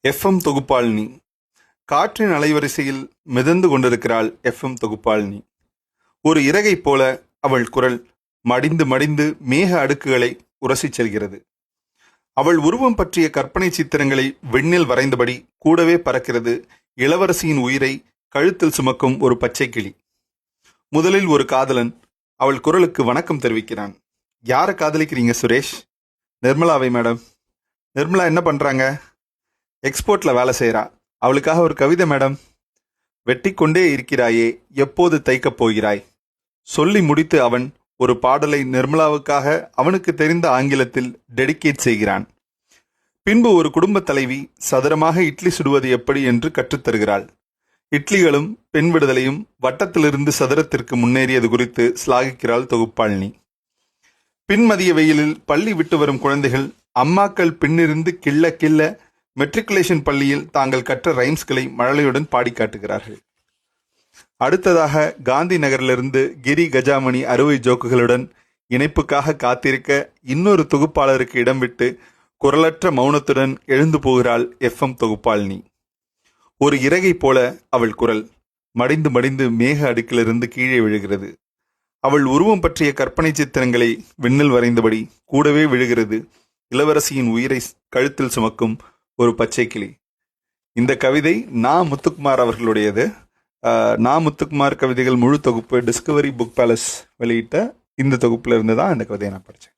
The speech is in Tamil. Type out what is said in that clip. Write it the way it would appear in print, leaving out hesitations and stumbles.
எஃப்எம் தொகுப்பாளினி. காற்றின் அலைவரிசையில் மிதந்து கொண்டிருக்கிறாள் எஃப்எம் தொகுப்பாளினி. ஒரு இறகை போல அவள் குரல் மடிந்து மடிந்து மேக அடுக்குகளை உரசிச் செல்கிறது. அவள் உருவம் பற்றிய கற்பனை சித்திரங்களை விண்ணில் வரைந்தபடி கூடவே பறக்கிறது இளவரசியின் உயிரை கழுத்தில் சுமக்கும் ஒரு பச்சை கிளி. முதலில் ஒரு காதலன் அவள் குரலுக்கு வணக்கம் தெரிவிக்கிறான். யாரை காதலிக்கிறீங்க சுரேஷ்? நிர்மலாவை மேடம். நிர்மலா என்ன பண்றாங்க? எக்ஸ்போர்ட்ல வேலை செய்கிறா. அவளுக்காக ஒரு கவிதை மேடம். வெட்டி கொண்டே இருக்கிறாயே, எப்போது தைக்கப் போகிறாய்? சொல்லி முடித்து அவன் ஒரு பாடலை நிர்மலாவுக்காக அவனுக்கு தெரிந்த ஆங்கிலத்தில் டெடிகேட் செய்கிறான். பின்பு ஒரு குடும்ப தலைவி சதுரமாக இட்லி சுடுவது எப்படி என்று கற்றுத்தருகிறாள். இட்லிகளும் பெண் விடுதலையும் வட்டத்திலிருந்து சதுரத்திற்கு முன்னேறியது குறித்து சிலாகிக்கிறாள் தொகுப்பாளினி. பின்மதிய வெயிலில் பள்ளி விட்டு வரும் குழந்தைகள் அம்மாக்கள் பின்னிருந்து கிள்ள கிள்ள மெட்ரிகுலேஷன் பள்ளியில் தாங்கள் கற்ற ரைம்ஸ்களை மழலையுடன் பாடி காட்டுகிறார்கள். அடுத்ததாக காந்தி நகரிலிருந்து கிரி கஜாமணி அறுவை ஜோக்குகளுடன் இணைப்புக்காக காத்திருக்க இன்னொரு தொகுப்பாளருக்கு இடம் விட்டு குரலற்ற மௌனத்துடன் எழுந்து போகிறாள் எஃப்எம் தொகுப்பாளினி. ஒரு இறகை போல அவள் குரல் மடிந்து மடிந்து மேக அடுக்கிலிருந்து கீழே விழுகிறது. அவள் உருவம் பற்றிய கற்பனை சித்திரங்களை விண்ணில் வரைந்தபடி கூடவே விழுகிறது இளவரசியின் உயிரை கழுத்தில் சுமக்கும் ஒரு பச்சை கிளி. இந்த கவிதை முத்துக்குமார் அவர்களுடையது. முத்துக்குமார் கவிதைகள் முழு தொகுப்பு டிஸ்கவரி புக் பேலஸ் வெளியிட்ட இந்த தொகுப்புல இருந்து தான் இந்த கவிதையை நான் படித்தேன்.